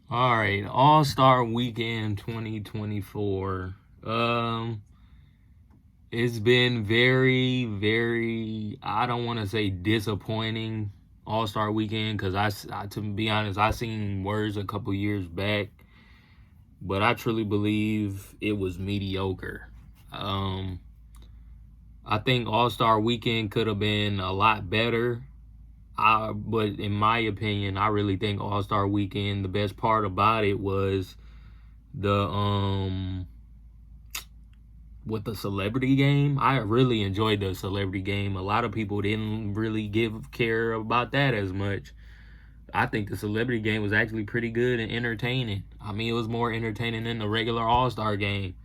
All right, All-Star Weekend 2024. It's been very, very, I don't want to say disappointing All-Star Weekend because to be honest, I seen words a couple years back, but I truly believe it was mediocre. Um, I think All-Star Weekend could have been a lot better. But in my opinion, I really think All Star Weekend. The best part about it was the with the celebrity game. I really enjoyed the celebrity game. A lot of people didn't really give care about that as much. I think the celebrity game was actually pretty good and entertaining. I mean, it was more entertaining than the regular All Star game.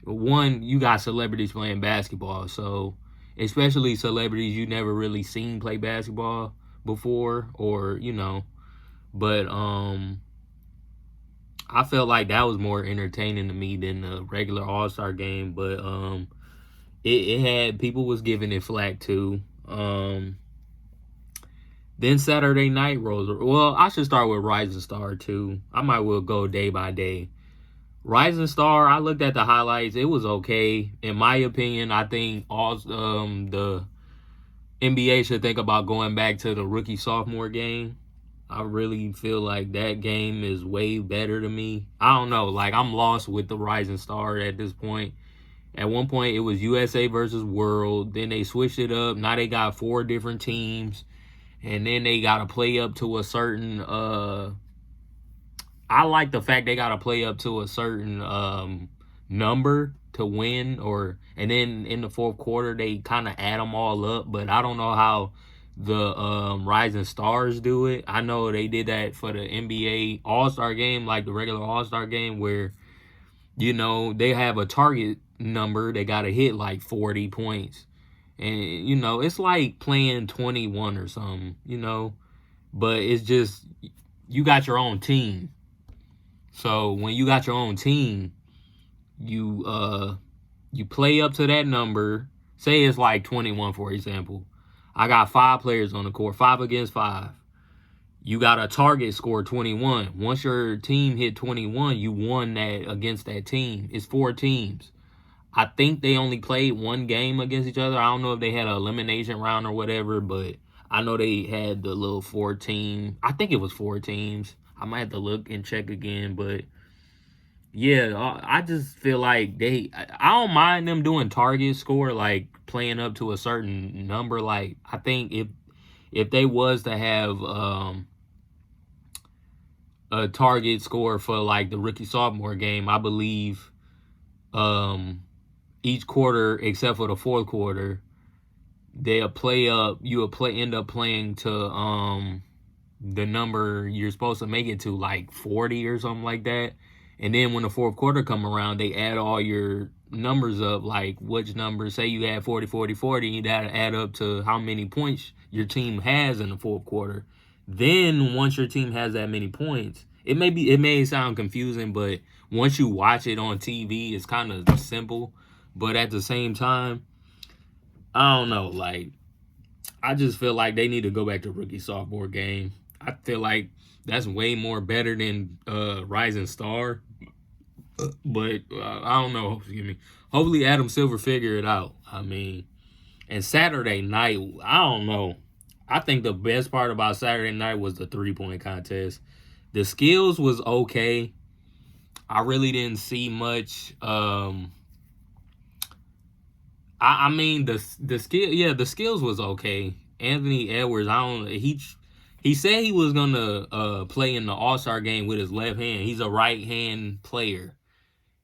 One, you got celebrities playing basketball, so especially celebrities you never really seen play basketball before, or But I felt like that was more entertaining to me than the regular All Star game. But it had people was giving it flack too. Then Saturday Night rolls. Well, I should start with Rising Star too. I might well go day by day. Rising Star, I looked at the highlights. It was okay. In my opinion, I think all the NBA should think about going back to the rookie sophomore game. I really feel like that game is way better to me. I don't know. Like, I'm lost with the Rising Star at this point. At one point, it was USA versus World. Then they switched it up. Now they got 4 different teams. And then they got to play up to a certain. I like the fact they got to play up to a certain number to win. And then in the fourth quarter, they kind of add them all up. But I don't know how the Rising Stars do it. I know they did that for the NBA All Star game, like the regular All Star game, where they have a target number. They got to hit like 40 points, and it's like playing 21 or something. But it's just you got your own team. So when you got your own team, you play up to that number. Say it's like 21, for example. I got 5 players on the court, 5 against 5. You got a target score 21. Once your team hit 21, you won that against that team. It's 4 teams. I think they only played 1 game against each other. I don't know if they had an elimination round or whatever, but I know they had the little 4 team. I think it was 4 teams. I might have to look and check again, but yeah, I just feel like I don't mind them doing target score, like playing up to a certain number. Like, I think if they was to have a target score for like the rookie sophomore game, I believe um, each quarter except for the fourth quarter, they'll play up. You will end up playing to the number you're supposed to make it to, like 40 or something like that. And then when the fourth quarter come around, they add all your numbers up, like which number. Say you had 40, 40, 40, you gotta add up to how many points your team has in the fourth quarter. Then once your team has that many points, it may sound confusing, but once you watch it on TV, it's kind of simple. But at the same time, I don't know. Like, I just feel like they need to go back to rookie sophomore game. I feel like that's way more better than Rising Star. But I don't know. Excuse me. Hopefully Adam Silver figure it out. I mean, and Saturday night, I don't know. I think the best part about Saturday night was the 3-point contest. The skills was okay. I really didn't see much. I mean the skill, yeah, the skills was okay. Anthony Edwards, I don't he said he was gonna play in the All-Star game with his left hand. He's a right hand player.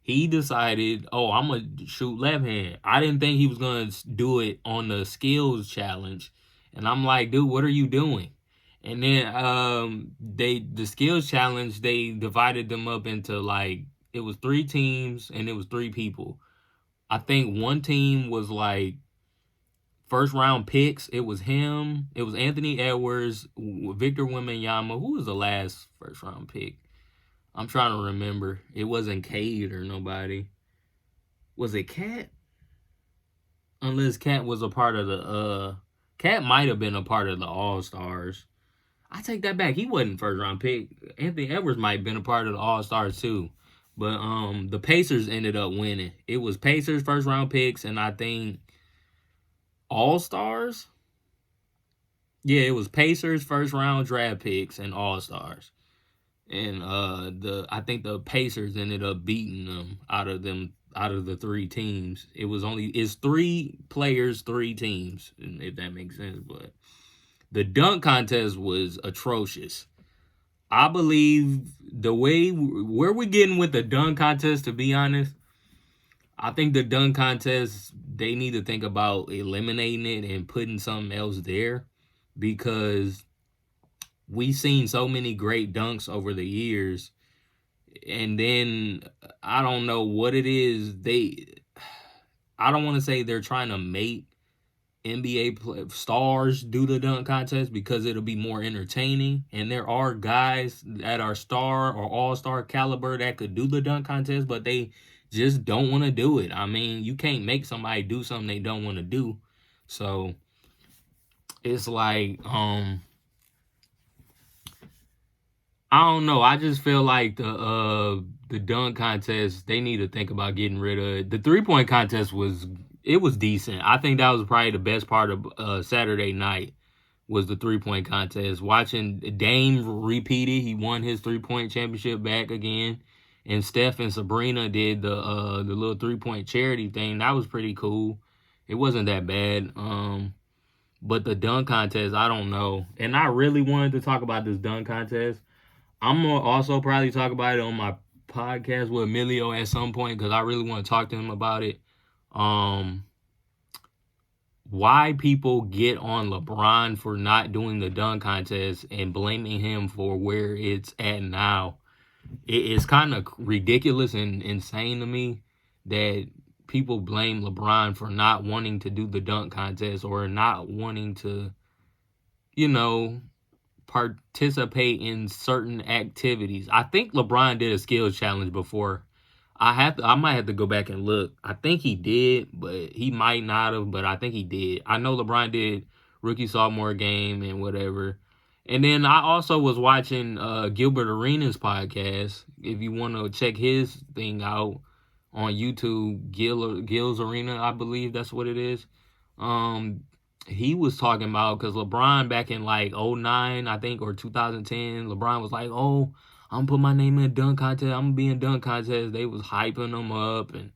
He decided, oh, I'm gonna shoot left hand. I didn't think he was gonna do it on the skills challenge, and I'm like, dude, what are you doing? And then the skills challenge, they divided them up into, like, it was 3 teams and it was 3 people. I think one team was like first round picks. It was him. It was Anthony Edwards, Victor Wembanyama. Who was the last first round pick? I'm trying to remember. It wasn't Cade or nobody. Was it Cat? Unless Cat was a part of the Cat might have been a part of the All Stars. I take that back. He wasn't first round pick. Anthony Edwards might have been a part of the All Stars too. But the Pacers ended up winning. It was Pacers first round picks, and I think All Stars. Yeah, it was Pacers first round draft picks and All Stars. And I think the Pacers ended up beating them out of the three teams. It's 3 players, 3 teams, if that makes sense. But the dunk contest was atrocious. I believe where we're getting with the dunk contest, to be honest, I think the dunk contest, they need to think about eliminating it and putting something else there, because we've seen so many great dunks over the years, and then I don't know what it is. I don't want to say they're trying to make NBA stars do the dunk contest because it'll be more entertaining, and there are guys that are star or all-star caliber that could do the dunk contest, but they just don't want to do it. I mean, you can't make somebody do something they don't want to do. So it's like, I don't know. I just feel like the dunk contest, they need to think about getting rid of it. The 3-point contest was decent. I think that was probably the best part of Saturday night, was the 3-point contest. Watching Dame repeat it, he won his 3-point championship back again, and Steph and Sabrina did the little 3-point charity thing. That was pretty cool. It wasn't that bad. But the dunk contest, I don't know. And I really wanted to talk about this dunk contest. I'm gonna also probably talk about it on my podcast with Emilio at some point, because I really want to talk to him about it. Why people get on LeBron for not doing the dunk contest and blaming him for where it's at now. It's kind of ridiculous and insane to me that people blame LeBron for not wanting to do the dunk contest or not wanting to, participate in certain activities. I think LeBron did a skills challenge before. I might have to go back and look. I think he did, but he might not have, but I think he did. I know LeBron did rookie sophomore game and whatever. And then I also was watching Gilbert Arenas' podcast. If you want to check his thing out on YouTube, Gil's Arena, I believe that's what it is. He was talking about, because LeBron back in like 2009, I think, or 2010, LeBron was like, oh, I'm going to put my name in a dunk contest. I'm going to be in dunk contest. They was hyping him up. And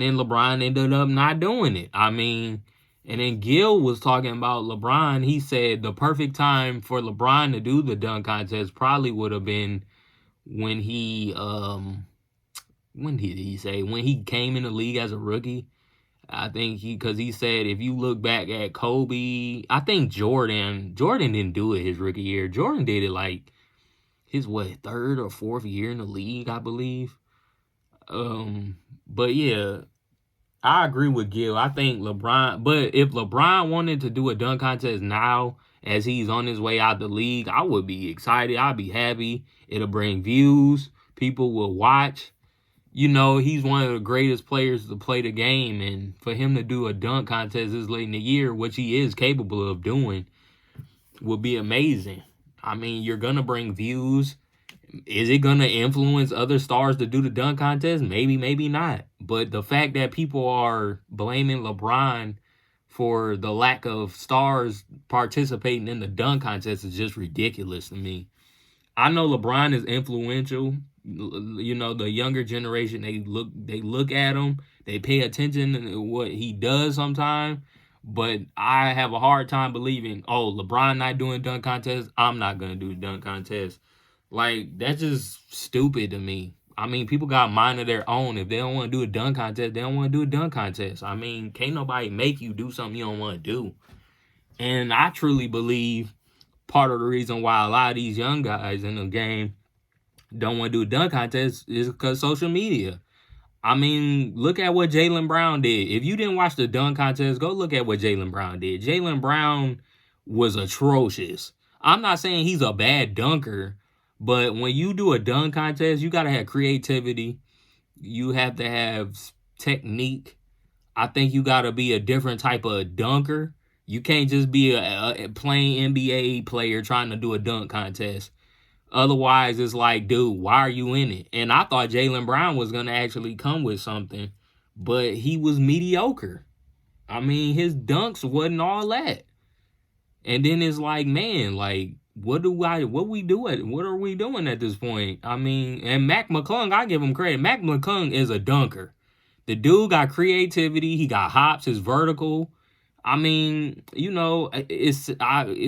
then LeBron ended up not doing it. I mean, and then Gil was talking about LeBron. He said the perfect time for LeBron to do the dunk contest probably would have been when he, when did he say? When he came in the league as a rookie. I think because he said, if you look back at Kobe, I think Jordan didn't do it his rookie year. Jordan did it like his 3rd or 4th year in the league, I believe. But yeah, I agree with Gil. I think LeBron, but if LeBron wanted to do a dunk contest now, as he's on his way out the league, I would be excited. I'd be happy. It'll bring views. People will watch. He's one of the greatest players to play the game, and for him to do a dunk contest this late in the year, which he is capable of doing, would be amazing. I mean, you're going to bring views. Is it going to influence other stars to do the dunk contest? Maybe, maybe not. But the fact that people are blaming LeBron for the lack of stars participating in the dunk contest is just ridiculous to me. I know LeBron is influential. The younger generation, they look at him, they pay attention to what he does sometimes, but I have a hard time believing, oh, LeBron not doing dunk contest, I'm not going to do the dunk contest. Like, that's just stupid to me. I mean, people got a mind of their own. If they don't want to do a dunk contest, they don't want to do a dunk contest. I mean, can't nobody make you do something you don't want to do. And I truly believe part of the reason why a lot of these young guys in the game don't want to do a dunk contest is because social media. I mean, look at what Jaylen Brown did. If you didn't watch the dunk contest, go look at what Jaylen Brown did. Jaylen Brown was atrocious. I'm not saying he's a bad dunker, but when you do a dunk contest, you got to have creativity. You have to have technique. I think you got to be a different type of dunker You can't just be a plain NBA player trying to do a dunk contest. Otherwise, it's like, dude, why are you in it? And I thought Jaylen Brown was going to actually come with something, but he was mediocre. I mean, his dunks wasn't all that. And then it's like, man, like, what are we doing at this point? I mean, and Mac McClung, I give him credit. Mac McClung is a dunker. The dude got creativity. He got hops. His vertical. I mean, it's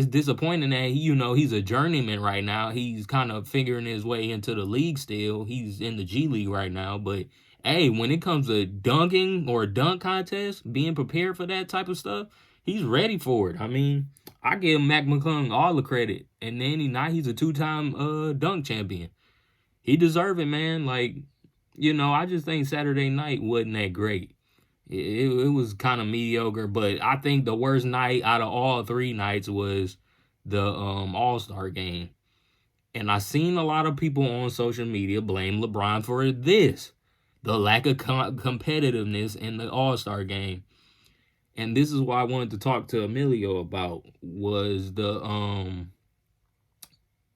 disappointing that he's a journeyman right now. He's kind of figuring his way into the league still. He's in the G League right now, but hey, when it comes to dunking or a dunk contest, being prepared for that type of stuff, he's ready for it. I mean, I give Mac McClung all the credit, and then he's a 2-time dunk champion. He deserves it, man. Like, I just think Saturday night wasn't that great. It was kind of mediocre, but I think the worst night out of all 3 nights was the All-Star game. And I seen a lot of people on social media blame LeBron for this, the lack of competitiveness in the All-Star game. And this is what I wanted to talk to Emilio about, was the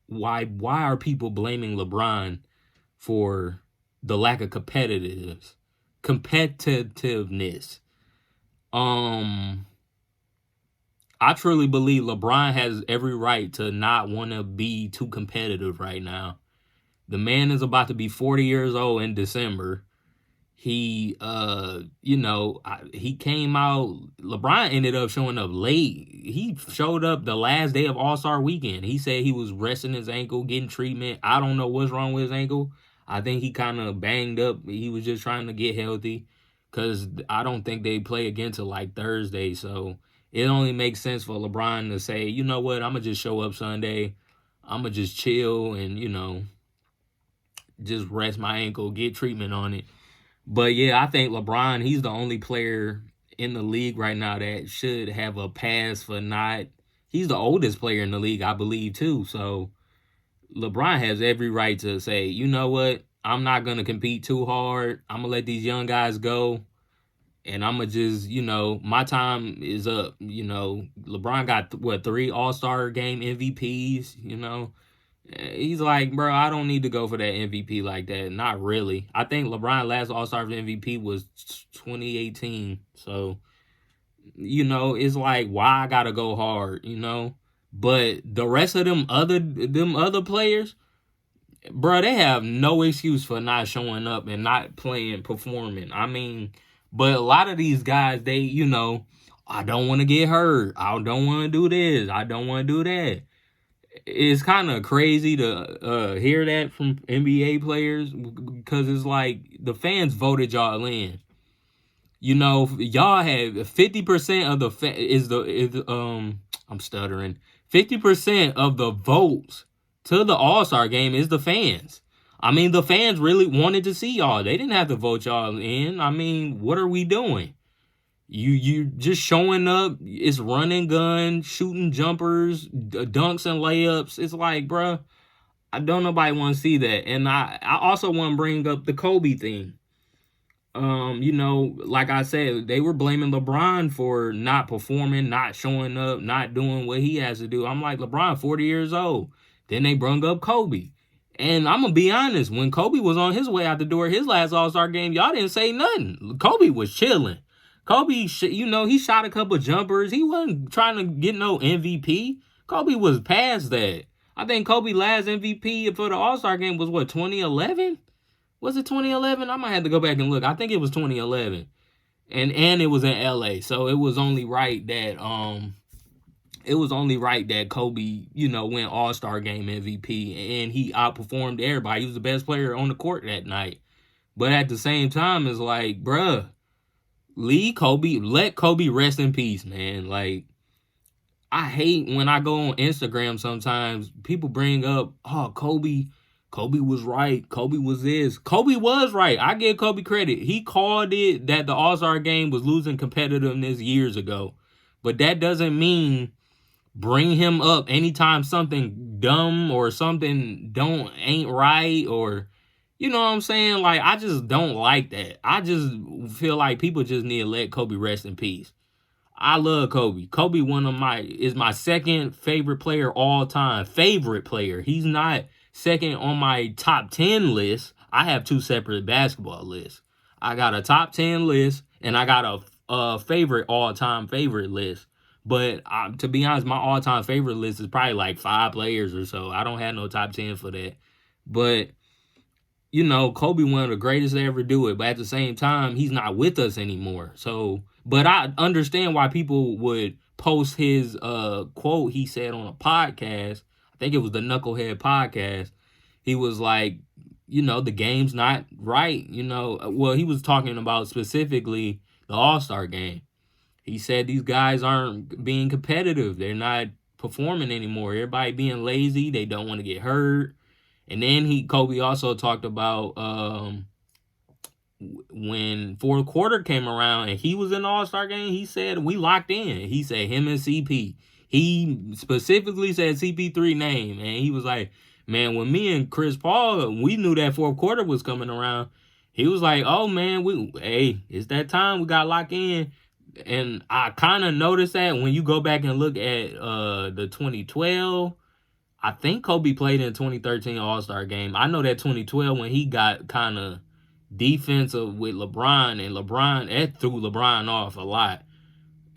why are people blaming LeBron for the lack of competitiveness? I truly believe LeBron has every right to not want to be too competitive right now. The man is about to be 40 years old in December. He he came out. LeBron ended up showing up late. He showed up the last day of All-Star weekend. He said he was resting his ankle, getting treatment. I don't know what's wrong with his ankle. I think he kind of banged up. He was just trying to get healthy, because I don't think they play again till like Thursday. So it only makes sense for LeBron to say, you know what, I'm going to just show up Sunday. I'm going to just chill and, just rest my ankle, get treatment on it. But yeah, I think LeBron, he's the only player in the league right now that should have a pass for not. He's the oldest player in the league, I believe, too. So LeBron has every right to say, you know what, I'm not going to compete too hard. I'm going to let these young guys go. And I'm going to just, my time is up. LeBron got, 3 All-Star game MVPs, He's like, bro, I don't need to go for that MVP like that. Not really. I think LeBron's last All-Star MVP was 2018. So, it's like, why I got to go hard, But the rest of them other players, bro, they have no excuse for not showing up and not performing. I mean, but a lot of these guys, they, I don't want to get hurt. I don't want to do this. I don't want to do that. It's kind of crazy to hear that from NBA players, because it's like the fans voted y'all in. Y'all have 50% of the I'm stuttering. 50% of the votes to the All-Star game is the fans. I mean, the fans really wanted to see y'all. They didn't have to vote y'all in. I mean, what are we doing? You just showing up. It's running gun, shooting jumpers, dunks and layups. It's like, bruh, I don't nobody want to see that. And I also want to bring up the Kobe thing. Like I said, they were blaming LeBron for not performing, not showing up, not doing what he has to do. I'm like, LeBron, 40 years old. Then they brung up Kobe. And I'm going to be honest, when Kobe was on his way out the door, his last All-Star game, y'all didn't say nothing. Kobe was chilling. Kobe, he shot a couple jumpers. He wasn't trying to get no MVP. Kobe was past that. I think Kobe's last MVP for the All-Star game was, 2011? Was it 2011? I might have to go back and look. I think it was 2011. And it was in LA. So it was only right that Kobe, went All-Star game MVP, and he outperformed everybody. He was the best player on the court that night. But at the same time, it's like, bruh, let Kobe rest in peace, man. Like, I hate when I go on Instagram sometimes, people bring up, oh, Kobe was right. Kobe was this. Kobe was right. I give Kobe credit. He called it that the All-Star game was losing competitiveness years ago. But that doesn't mean bring him up anytime something dumb or something ain't right, or, you know what I'm saying? Like, I just don't like that. I just feel like people just need to let Kobe rest in peace. I love Kobe. Kobe is my second favorite player all time. Favorite player. He's not second on my top 10 list. I have two separate basketball lists. I got a top 10 list and I got a favorite all time favorite list. But to be honest, my all time favorite list is probably like 5 players or so. I don't have no top 10 for that. But Kobe one of the greatest to ever do it, but at the same time, he's not with us anymore. So, but I understand why people would post his quote he said on a podcast. I think it was the Knucklehead podcast. He was like, the game's not right. Well, he was talking about specifically the All-Star game. He said these guys aren't being competitive. They're not performing anymore. Everybody being lazy. They don't want to get hurt. And then Kobe also talked about when fourth quarter came around and he was in the All-Star game, he said we locked in. He said him and CP. He specifically said CP3 name, and he was like, man, when me and Chris Paul, we knew that fourth quarter was coming around. He was like, oh man, it's that time, we got locked in. And I kind of noticed that when you go back and look at the 2012. I think Kobe played in 2013 All-Star game. I know that 2012 when he got kind of defensive with LeBron, and that threw LeBron off a lot.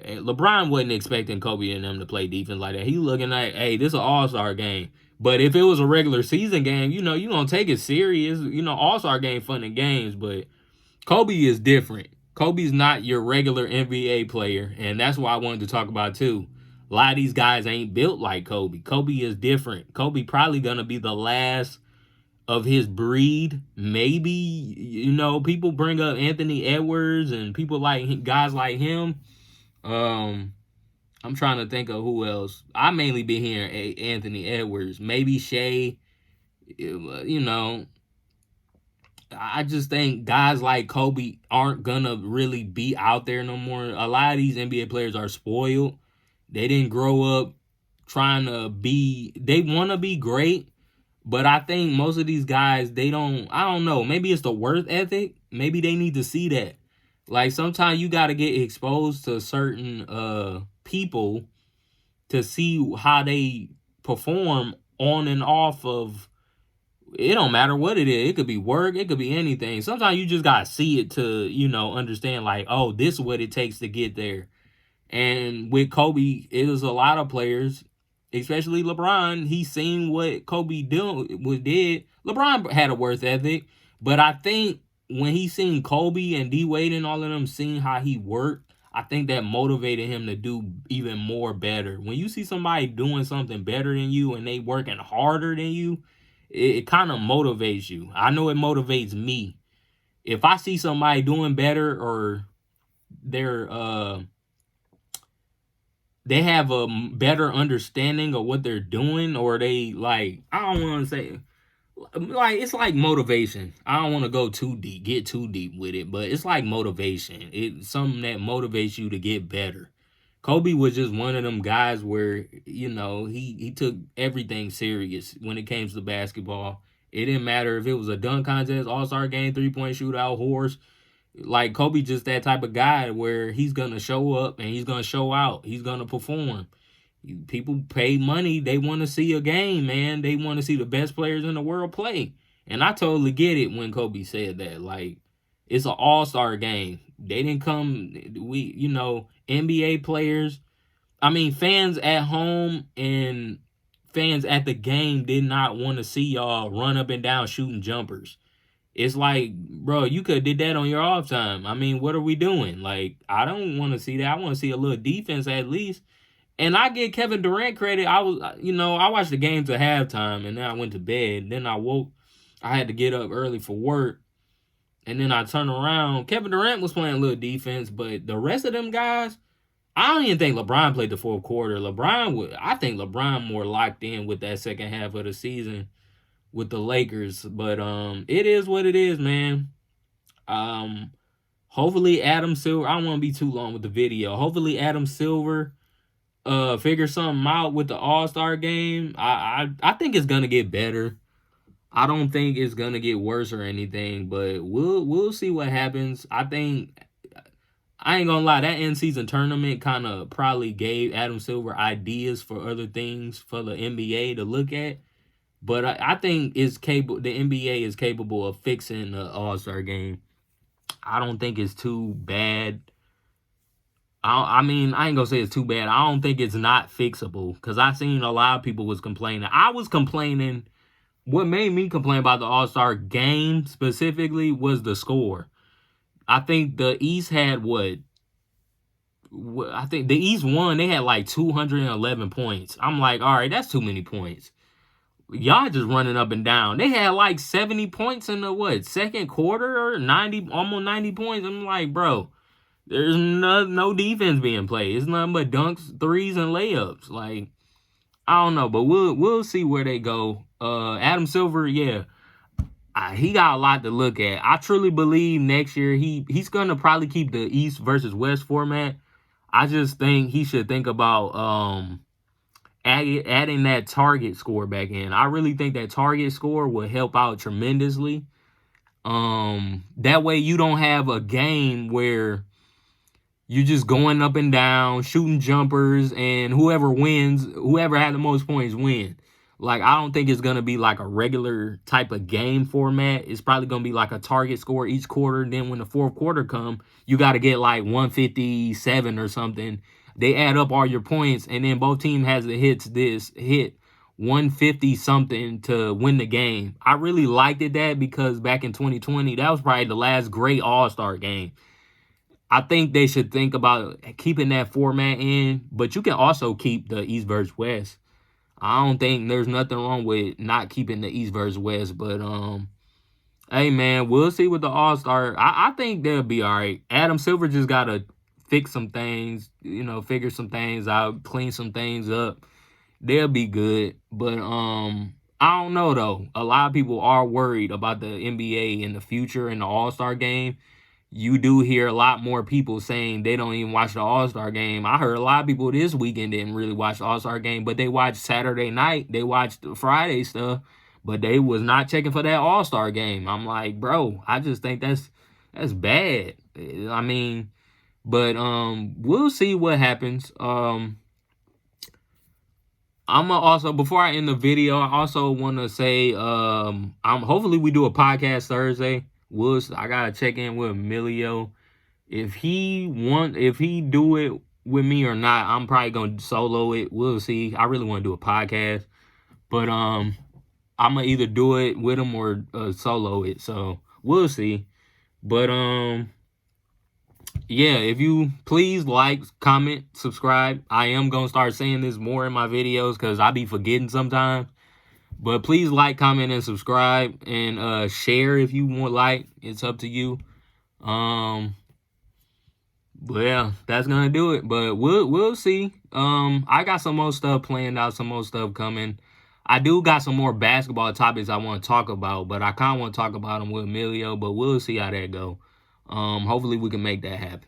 And LeBron wasn't expecting Kobe and them to play defense like that. He looking like, hey, this is an All-Star game. But if it was a regular season game, you don't take it serious. All-Star game fun and games, but Kobe is different. Kobe's not your regular NBA player, and that's why I wanted to talk about too. A lot of these guys ain't built like Kobe. Kobe is different. Kobe probably going to be the last of his breed. Maybe, people bring up Anthony Edwards and people like guys like him. I'm trying to think of who else. I mainly been hearing Anthony Edwards. Maybe Shea. I just think guys like Kobe aren't going to really be out there no more. A lot of these NBA players are spoiled. They didn't grow up trying to they want to be great, but I think most of these guys, I don't know, maybe it's the work ethic. Maybe they need to see that. Like sometimes you got to get exposed to certain people to see how they perform on and off of, it don't matter what it is. It could be work. It could be anything. Sometimes you just got to see it to, understand like, oh, this is what it takes to get there. And with Kobe, it was a lot of players, especially LeBron. He seen what Kobe did. LeBron had a work ethic, but I think when he seen Kobe and D Wade and all of them seeing how he worked, I think that motivated him to do even more better. When you see somebody doing something better than you and they working harder than you, it kind of motivates you. I know it motivates me. If I see somebody doing better or they have a better understanding of what they're doing, or they like, I don't want to say, like, it's like motivation. I don't want to get too deep with it, but it's like motivation. It's something that motivates you to get better. Kobe was just one of them guys where, he took everything serious when it came to basketball. It didn't matter if it was a dunk contest, All-Star game, 3-point shootout, horse. Like, Kobe just that type of guy where he's going to show up and he's going to show out. He's going to perform. People pay money. They want to see a game, man. They want to see the best players in the world play. And I totally get it when Kobe said that. Like, it's an all-star game. They didn't come, NBA players. I mean, fans at home and fans at the game did not want to see y'all run up and down shooting jumpers. It's like, bro, you could have did that on your off time. I mean, what are we doing? Like, I don't want to see that. I want to see a little defense at least. And I give Kevin Durant credit. I watched the game to halftime, and then I went to bed. Then I woke. I had to get up early for work. And then I turned around. Kevin Durant was playing a little defense, but the rest of them guys, I don't even think LeBron played the fourth quarter. I think LeBron more locked in with that second half of the season with the Lakers. But it is what it is, man. Hopefully Adam Silver, I don't want to be too long with the video. Hopefully Adam Silver figure something out with the All-Star game. I think it's gonna get better. I don't think it's gonna get worse or anything, but we'll see what happens. I I ain't gonna lie, that in-season tournament kind of probably gave Adam Silver ideas for other things for the NBA to look at. But I think it's capable. The NBA is capable of fixing the All-Star game. I don't think it's too bad. I mean, I ain't gonna say it's too bad. I don't think it's not fixable because I seen a lot of people was complaining. I was complaining. What made me complain about the All-Star game specifically was the score. I think the East had what? I think the East won. They had like 211 points. I'm like, all right, that's too many points. Y'all just running up and down. They had like 70 points in the second quarter or 90, almost 90 points. I'm like, bro, there's no defense being played. It's nothing but dunks, threes, and layups. Like, I don't know, but we'll see where they go. Adam Silver, yeah, he got a lot to look at. I truly believe next year he's gonna probably keep the East versus West format. I just think he should think about adding that target score back in. I really think that target score will help out tremendously. That way you don't have a game where you're just going up and down, shooting jumpers, and whoever wins, whoever had the most points win. Like, I don't think it's going to be like a regular type of game format. It's probably going to be like a target score each quarter. And then when the fourth quarter come, you got to get like 157 or something. They add up all your points, and then both teams has to hit 150 something to win the game. I really liked that because back in 2020, that was probably the last great All-Star game. I think they should think about keeping that format in, but you can also keep the East versus West. I don't think there's nothing wrong with not keeping the East versus West, but hey man, we'll see with the All-Star. I think they'll be all right. Adam Silver just gotta fix some things, figure some things out, clean some things up. They'll be good, but I don't know though. A lot of people are worried about the NBA in the future and the All-Star game. You do hear a lot more people saying they don't even watch the All-Star game. I heard a lot of people this weekend didn't really watch the All-Star game, but they watched Saturday night. They watched the Friday stuff, but they was not checking for that All-Star game. I'm like, bro, I just think that's bad. I mean, but we'll see what happens. I'm also, before I end the video, I also want to say hopefully we do a podcast Thursday. I gotta check in with Emilio. If he do it with me or not, I'm probably gonna solo it. We'll see. I really want to do a podcast, but I'm gonna either do it with him or solo it. So we'll see. But yeah, if you please like, comment, subscribe. I am gonna start saying this more in my videos because I be forgetting sometimes. But please like, comment, and subscribe, and share if you want. Like, it's up to you. But yeah, that's gonna do it. But we'll see. I got some more stuff planned out, some more stuff coming. I do got some more basketball topics I want to talk about, but I kind of want to talk about them with Emilio. But we'll see how that go. Hopefully we can make that happen.